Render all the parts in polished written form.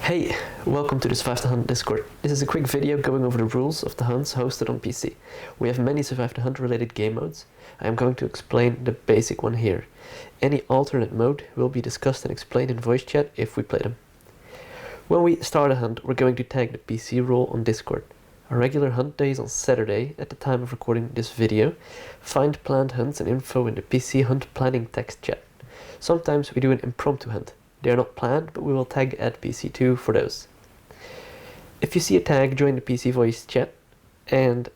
Hey, welcome to the Survive the Hunt Discord. This is a quick video going over the rules of the hunts hosted on PC. We have many Survive the Hunt related game modes. I am going to explain the basic one here. Any alternate mode will be discussed and explained in voice chat if we play them. When we start a hunt, we're going to tag the PC role on Discord. Our regular hunt day is on Saturday at the time of recording this video. Find planned hunts and info in the PC hunt planning text chat. Sometimes we do an impromptu hunt. They are not planned, but we will tag at PC2 for those. If you see a tag, join the PC voice chat and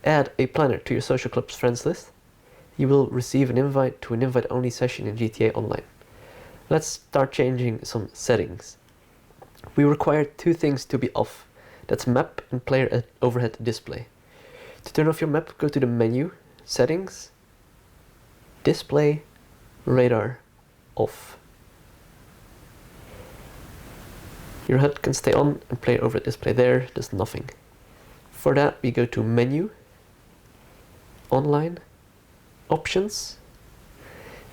add a planner to your social club's friends list. You will receive an invite to an invite-only session in GTA Online. Let's start changing some settings. We require two things to be off. That's map and player overhead display. To turn off your map, go to the menu, settings, display, radar, off. Your HUD can stay on and player overhead display there, does nothing. For that we go to menu, online, options,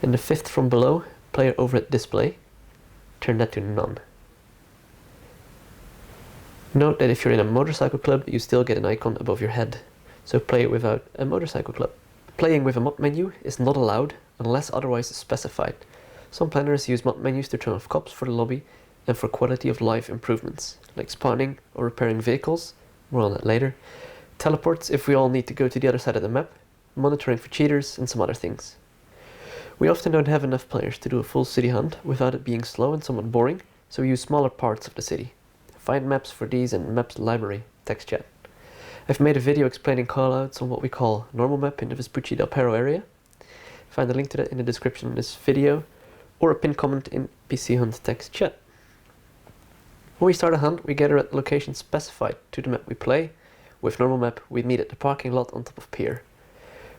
and the fifth from below, player overhead display, turn that to none. Note that if you're in a motorcycle club, you still get an icon above your head, so play without a motorcycle club. Playing with a mod menu is not allowed unless otherwise specified. Some planners use mod menus to turn off cops for the lobby and for quality of life improvements, like spawning or repairing vehicles, more on that later, teleports if we all need to go to the other side of the map, monitoring for cheaters, and some other things. We often don't have enough players to do a full city hunt without it being slow and somewhat boring, so we use smaller parts of the city. Find maps for these in Maps Library, text chat. I've made a video explaining callouts on what we call normal map in the Vespucci del Perro area. Find the link to that in the description of this video, or a pinned comment in PC Hunt text chat. When we start a hunt, we gather at the location specified to the map we play. With normal map, we meet at the parking lot on top of pier.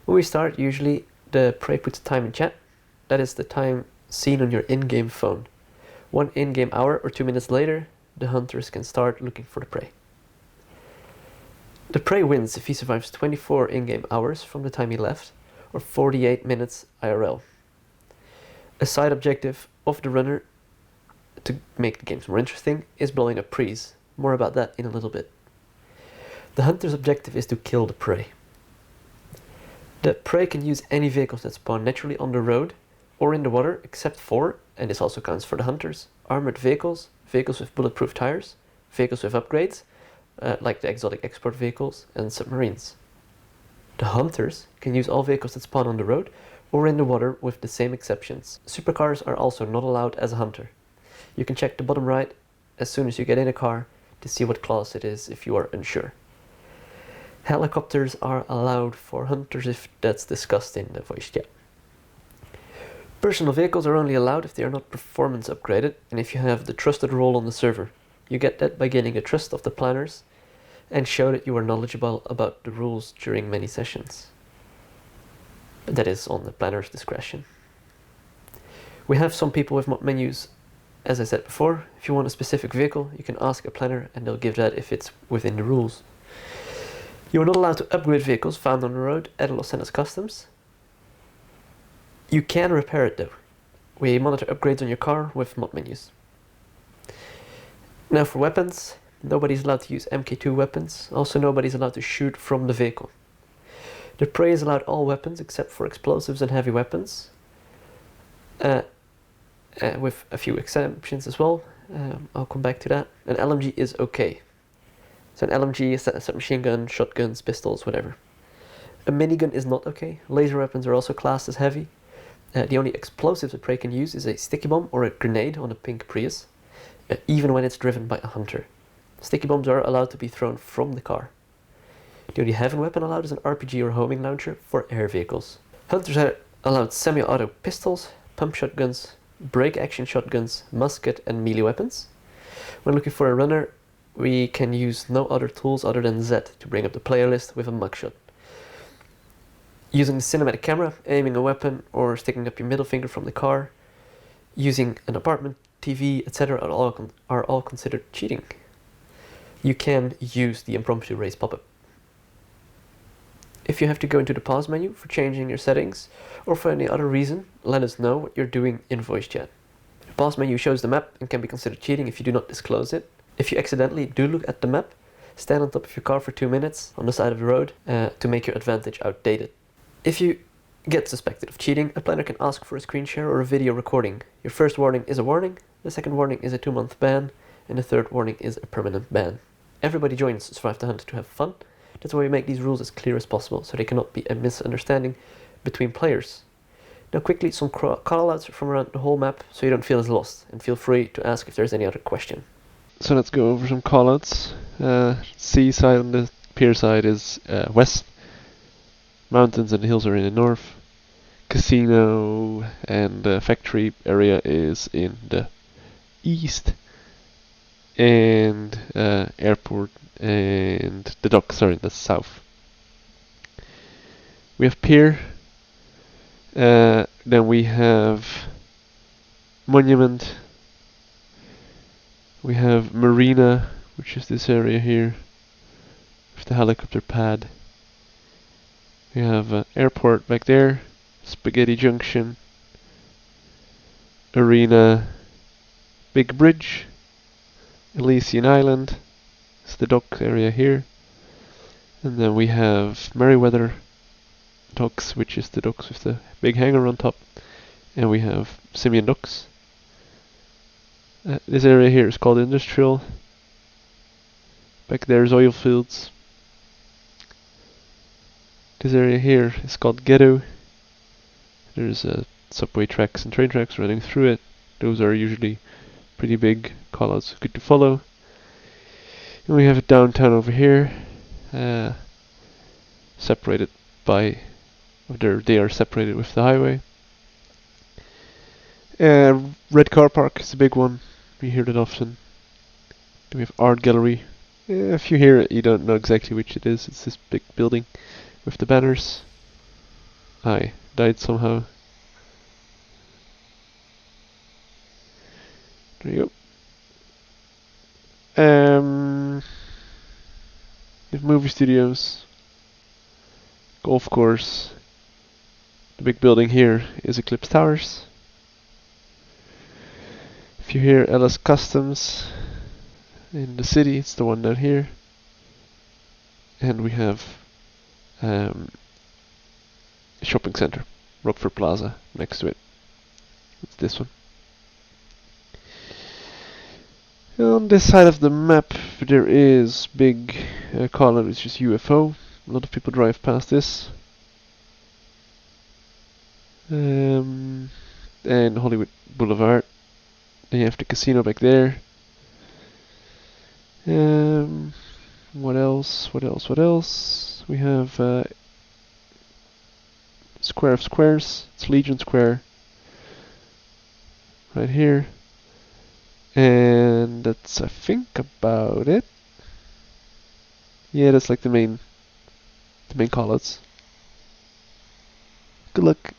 When we start, usually the prey puts time in chat. That is the time seen on your in-game phone. 1 in-game hour or 2 minutes later, the hunters can start looking for the prey. The prey wins if he survives 24 in-game hours from the time he left, or 48 minutes IRL. A side objective of the runner to make the games more interesting is blowing up prees. More about that in a little bit. The hunter's objective is to kill the prey. The prey can use any vehicles that spawn naturally on the road or in the water, except for, and this also counts for the hunters, armored vehicles, vehicles with bulletproof tires, vehicles with upgrades, like the exotic export vehicles, and submarines. The hunters can use all vehicles that spawn on the road or in the water with the same exceptions. Supercars are also not allowed as a hunter. You can check the bottom right as soon as you get in a car to see what class it is if you are unsure. Helicopters are allowed for hunters if that's discussed in the voice chat. Personal vehicles are only allowed if they are not performance upgraded and if you have the trusted role on the server. You get that by gaining the trust of the planners and show that you are knowledgeable about the rules during many sessions. That is on the planner's discretion. We have some people with mod menus. As I said before, if you want a specific vehicle, you can ask a planner and they'll give that if it's within the rules. You are not allowed to upgrade vehicles found on the road at Los Angeles Customs. You can repair it though. We monitor upgrades on your car with mod menus. Now for weapons, nobody's allowed to use MK2 weapons. Also nobody's allowed to shoot from the vehicle. The prey is allowed all weapons except for explosives and heavy weapons. With a few exceptions as well. I'll come back to that. An LMG is okay. So an LMG is a submachine gun, shotguns, pistols, whatever. A minigun is not okay. Laser weapons are also classed as heavy. The only explosives a prey can use is a sticky bomb or a grenade on a pink Prius, even when it's driven by a hunter. Sticky bombs are allowed to be thrown from the car. The only heavy weapon allowed is an RPG or homing launcher for air vehicles. Hunters are allowed semi-auto pistols, pump shotguns, break action shotguns, musket and melee weapons. When looking for a runner, we can use no other tools other than Z to bring up the player list with a mugshot. Using the cinematic camera, aiming a weapon or sticking up your middle finger from the car, using an apartment, TV, etc. are all considered cheating. You can use the impromptu race pop-up. If you have to go into the pause menu for changing your settings or for any other reason, let us know what you're doing in voice chat. The pause menu shows the map and can be considered cheating if you do not disclose it. If you accidentally do look at the map, stand on top of your car for 2 minutes on the side of the road to make your advantage outdated. If you get suspected of cheating, a planner can ask for a screen share or a video recording. Your first warning is a warning, the second warning is a 2-month ban, and the third warning is a permanent ban. Everybody joins Survive the Hunt to have fun. That's why we make these rules as clear as possible, so they cannot be a misunderstanding between players. Now quickly some callouts from around the whole map, so you don't feel as lost, and feel free to ask if there's any other question. So let's go over some callouts. Sea side and the pier side is west. Mountains and hills are in the north. Casino and factory area is in the east. And airport and the docks are in the south. We have pier. Then we have monument. We have marina, which is this area here with the helicopter pad. We have airport back there, Spaghetti Junction, arena, big bridge, Elysian Island, it's the dock area here. And then we have Merryweather docks, which is the docks with the big hangar on top. And we have Simeon docks. This area here is called industrial. Back there is oil fields. This area here is called ghetto. There's subway tracks and train tracks running through it. Those are usually pretty big callouts, good to follow. And we have a downtown over here, separated by, they are separated with the highway. Red car park is a big one. We hear that often. Then we have art gallery. If you hear it, you don't know exactly which it is. It's this big building with the banners. I died somehow. There you go. We have movie studios, golf course. The big building here is Eclipse Towers. If you hear LS Customs in the city, it's the one down here. And we have shopping center, Rockford Plaza, next to it. It's this one. On this side of the map there is big column, which is UFO. A lot of people drive past this. And Hollywood Boulevard. Then you have the casino back there. What else? We have Square of Squares. It's Legion Square. Right here. And that's, I think, about it. Yeah, that's like the main callouts. Good luck.